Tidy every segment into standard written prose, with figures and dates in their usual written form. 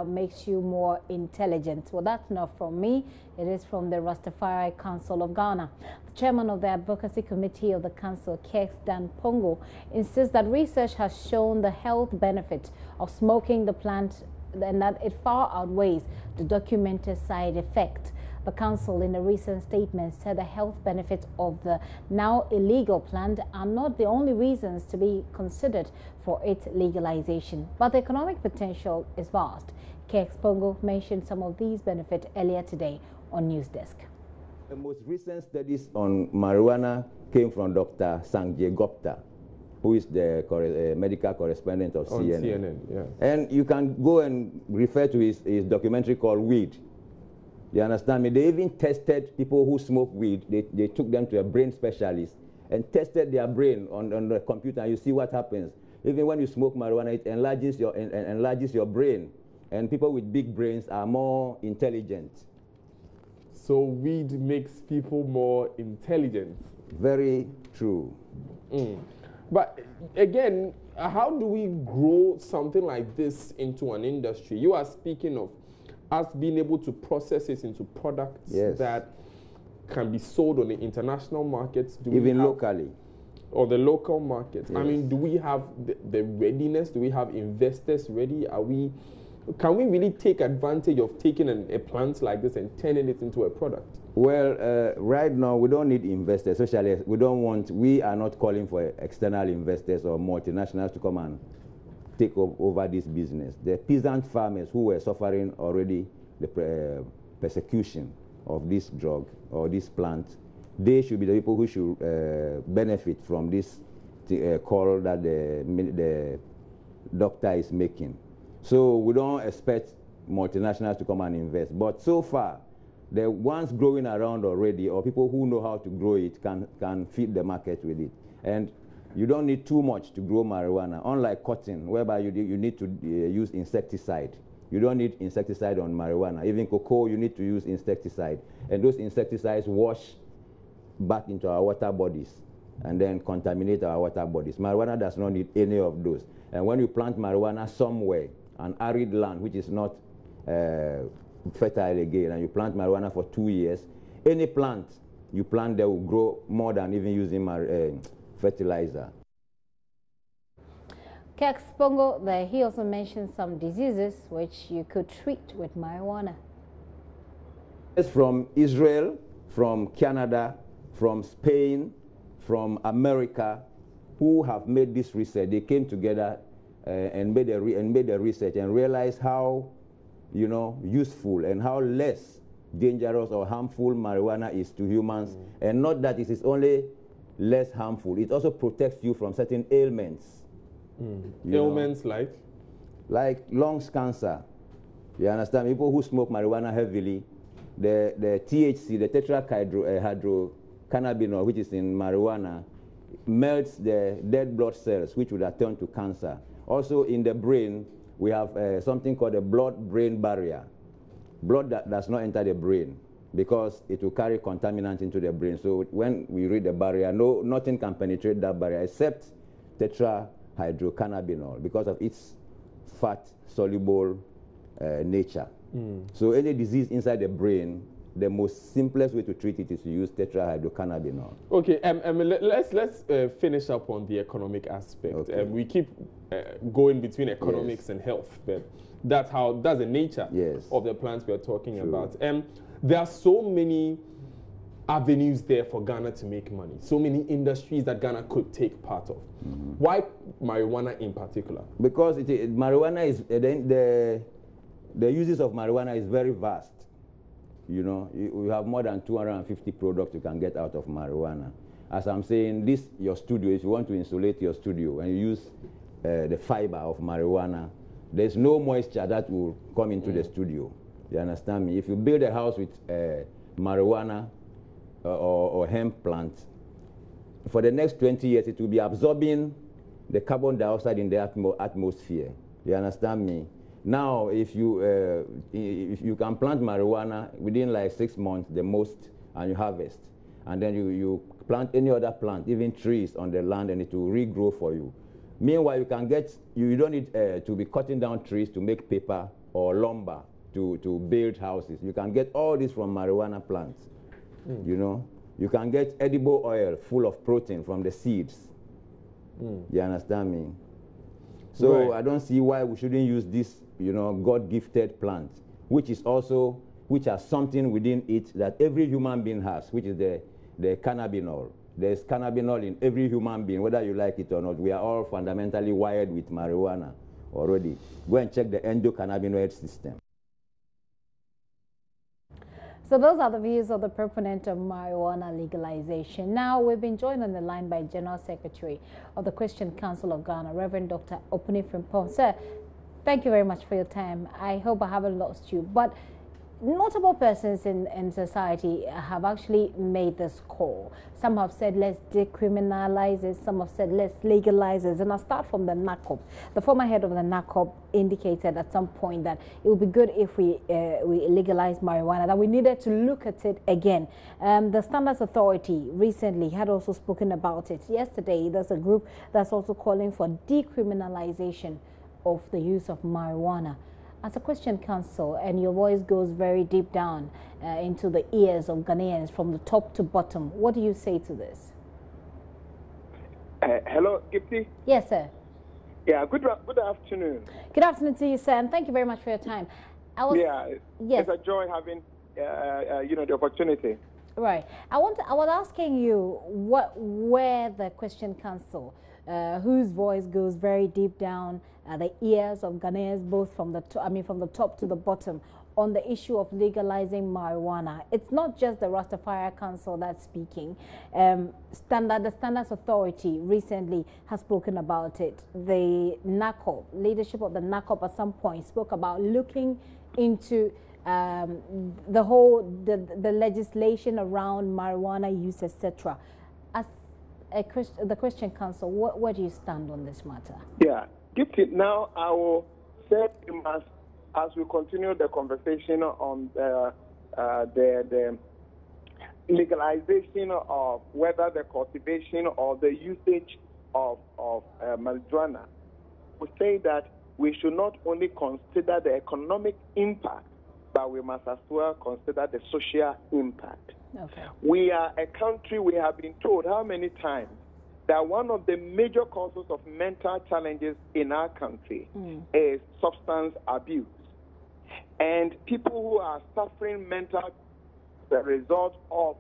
makes you more intelligent. Well, that's not from me. It is from the Rastafari Council of Ghana. The chairman of the advocacy committee of the council, Kex Dan Pongo, insists that research has shown the health benefit of smoking the plant and that it far outweighs the documented side effect. The council, in a recent statement, said the health benefits of the now illegal plant are not the only reasons to be considered for its legalization, but the economic potential is vast. Kex Pongo mentioned some of these benefits earlier today on News Desk. The most recent studies on marijuana came from Dr. Sanjay Gupta, who is the medical correspondent of CNN. Yeah. And you can go and refer to his documentary called Weed. You understand me? They even tested people who smoke weed. They took them to a brain specialist and tested their brain on the computer, and you see what happens. Even when you smoke marijuana, it enlarges your brain. And people with big brains are more intelligent. So weed makes people more intelligent. Very true. But again, how do we grow something like this into an industry? You are speaking of us being able to process it into products that can be sold on the international markets. Even locally. Or the local markets. Yes. I mean, do we have the readiness? Do we have investors ready? Can we really take advantage of taking a plant like this and turning it into a product? Well, right now we don't need investors, especially we are not calling for external investors or multinationals to come and take over this business. The peasant farmers who were suffering already the persecution of this drug or this plant, they should be the people who should benefit from this call that the doctor is making. So we don't expect multinationals to come and invest. But so far, the ones growing around already, or people who know how to grow it, can feed the market with it. And you don't need too much to grow marijuana, unlike cotton, whereby you need to use insecticide. You don't need insecticide on marijuana. Even cocoa, you need to use insecticide. And those insecticides wash back into our water bodies and then contaminate our water bodies. Marijuana does not need any of those. And when you plant marijuana somewhere, an arid land which is not fertile again, and you plant marijuana for 2 years, any plant you plant there will grow more than even using fertilizer. Kex Pongo, he also mentioned some diseases which you could treat with marijuana. It's from Israel, from Canada, from Spain, from America, who have made this research. They came together and made the research and realized how, useful and how less dangerous or harmful marijuana is to humans, and not that it is only less harmful, it also protects you from certain ailments. Ailments like lungs cancer. You understand? People who smoke marijuana heavily, the THC, the tetrahydrocannabinol, which is in marijuana, melts the dead blood cells, which would have turned to cancer. Also in the brain, we have something called a blood-brain barrier. Blood that does not enter the brain because it will carry contaminants into the brain. So when we read the barrier, nothing can penetrate that barrier except tetrahydrocannabinol because of its fat-soluble nature. So any disease inside the brain, the most simplest way to treat it is to use tetrahydrocannabinol. Okay, let's finish up on the economic aspect. Okay. We keep going between economics and health, but that's the nature of the plants we're talking about. There are so many avenues there for Ghana to make money, so many industries that Ghana could take part of. Why marijuana in particular? Because marijuana is the uses of marijuana is very vast. You have more than 250 products you can get out of marijuana. As I'm saying, your studio, if you want to insulate your studio and you use the fiber of marijuana, there's no moisture that will come into the studio. You understand me? If you build a house with marijuana or hemp plant, for the next 20 years, it will be absorbing the carbon dioxide in the atmosphere. You understand me? Now, if you can plant marijuana within like 6 months, the most, and you harvest, and then you plant any other plant, even trees on the land, and it will regrow for you. Meanwhile, you don't need to be cutting down trees to make paper or lumber to build houses. You can get all this from marijuana plants. You know, you can get edible oil full of protein from the seeds. You understand me? So I don't see why we shouldn't use this, you know, God-gifted plant, which has something within it that every human being has, which is the cannabinol. There's cannabinol in every human being, whether you like it or not. We are all fundamentally wired with marijuana already. Go and check the endocannabinoid system. So those are the views of the proponent of marijuana legalization. Now, we've been joined on the line by General Secretary of the Christian Council of Ghana, Reverend Dr. Opuni Frimpong. Sir, thank you very much for your time. I hope I haven't lost you. But notable persons in society have actually made this call. Some have said let's decriminalize it, some have said let's legalize it. And I'll start from the NACOP. The former head of the NACOP indicated at some point that it would be good if we legalize marijuana, that we needed to look at it again. The Standards Authority recently had also spoken about it. Yesterday, there's a group that's also calling for decriminalization of the use of marijuana. As a Christian council, and your voice goes very deep down into the ears of Ghanaians from the top to bottom, what do you say to this? Hello, Gipti. Yes, sir. Yeah, good afternoon. Good afternoon to you, sir, and thank you very much for your time. Yes. It's a joy having the opportunity. Right. I was asking you where the Christian Council, whose voice goes very deep down the ears of Ghanaians, both from the top to the bottom, on the issue of legalizing marijuana. It's not just the Rastafari Council that's speaking. The Standards Authority recently has spoken about it. The NACOP, leadership of the NACOP at some point spoke about looking into the legislation around marijuana use, etc. As the Christian Council, where do you stand on this matter? Yeah, now I will say as we continue the conversation on the legalization of whether the cultivation or the usage of marijuana, we say that we should not only consider the economic impact, but we must as well consider the social impact. Okay. We are a country, we have been told how many times that one of the major causes of mental challenges in our country is substance abuse. And people who are suffering mental as a result of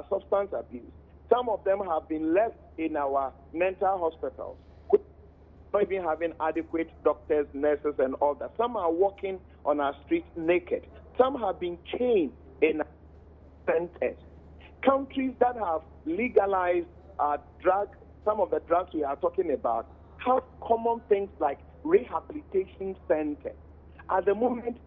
substance abuse, some of them have been left in our mental hospitals, not even having adequate doctors, nurses, and all that. Some are walking on our streets naked. Some have been chained in centers. Countries that have legalized drugs, some of the drugs we are talking about, have common things like rehabilitation centers. At the moment,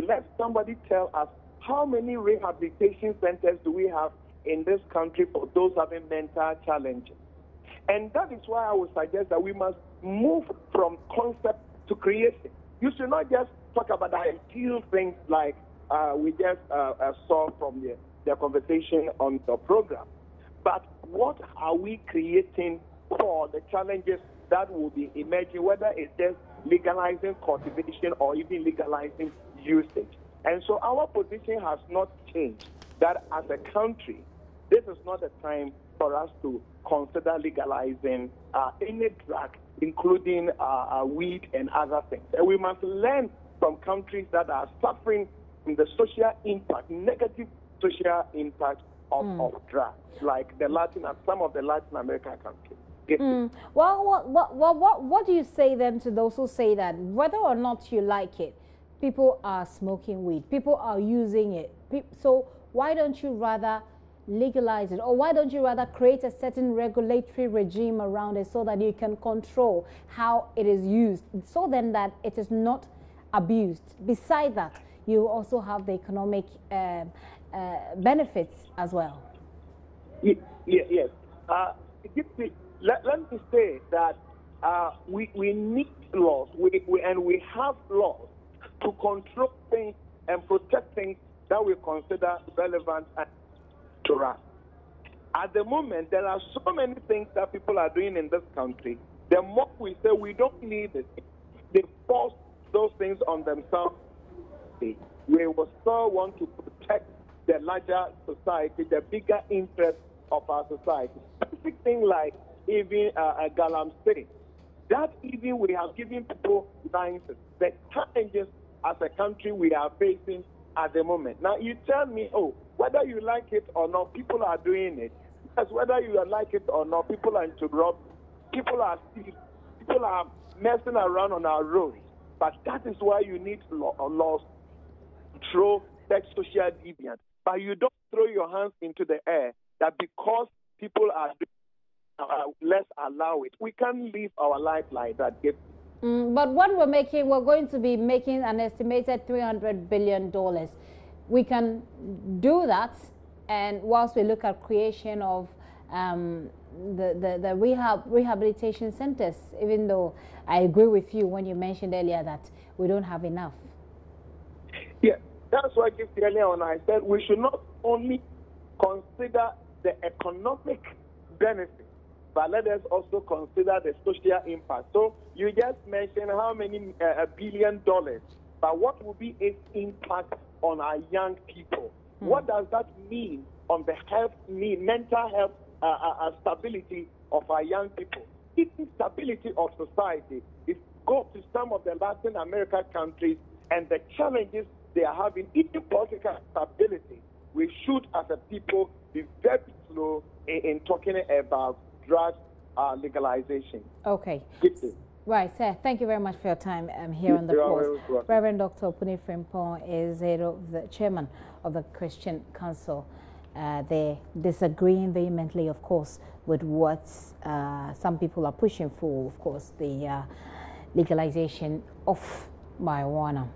let somebody tell us how many rehabilitation centers do we have in this country for those having mental challenges. And that is why I would suggest that we must move from concept to creation. You should not just talk about the ideal things like we just saw from the conversation on the program. But what are we creating for the challenges that will be emerging, whether it's just legalizing cultivation or even legalizing usage? And so our position has not changed, that as a country, this is not the time for us to consider legalizing any drug, including weed and other things. And we must learn from countries that are suffering from the social impact, negative social impact of drugs, like some of the Latin American countries. Well, what do you say then to those who say that whether or not you like it, people are smoking weed, people are using it, so why don't you rather legalize it, or why don't you rather create a certain regulatory regime around it so that you can control how it is used, so then that it is not abused? Beside that, you also have the economic benefits as well. Yes. Let me say that we need laws, and we have laws to control things and protect things that we consider relevant to us. At the moment, there are so many things that people are doing in this country. The more we say we don't need it, they force those things on themselves society, we will still want to protect the larger society, the bigger interest of our society. Basic thing like even galamsey, that even we have given people licenses. The challenges as a country we are facing at the moment. Now you tell me, oh, whether you like it or not, people are doing it. Yes, whether you like it or not, people are into robbery. People are stealing. People are messing around on our roads. But that is why you need laws to control that social deviance. But you don't throw your hands into the air that because people are let's allow it. We can't live our life like that. But what we're going to be making an estimated $300 billion. We can do that, and whilst we look at creation of the rehabilitation centers, even though I agree with you when you mentioned earlier that we don't have enough. Yeah, that's why earlier on I said we should not only consider the economic benefit, but let us also consider the social impact. So you just mentioned how many $1 billion, but what will be its impact on our young people? What does that mean on the mental health stability of our young people? It's stability of society. If you go to some of the Latin American countries and the challenges they are having, even political stability, we should, as a people, be very slow in talking about drug legalization. Okay. Right, sir. Thank you very much for your time here on the post. Reverend Dr. Opuni Frimpong is the chairman of the Christian Council. They're disagreeing vehemently, of course, with what some people are pushing for, of course, the legalization of marijuana.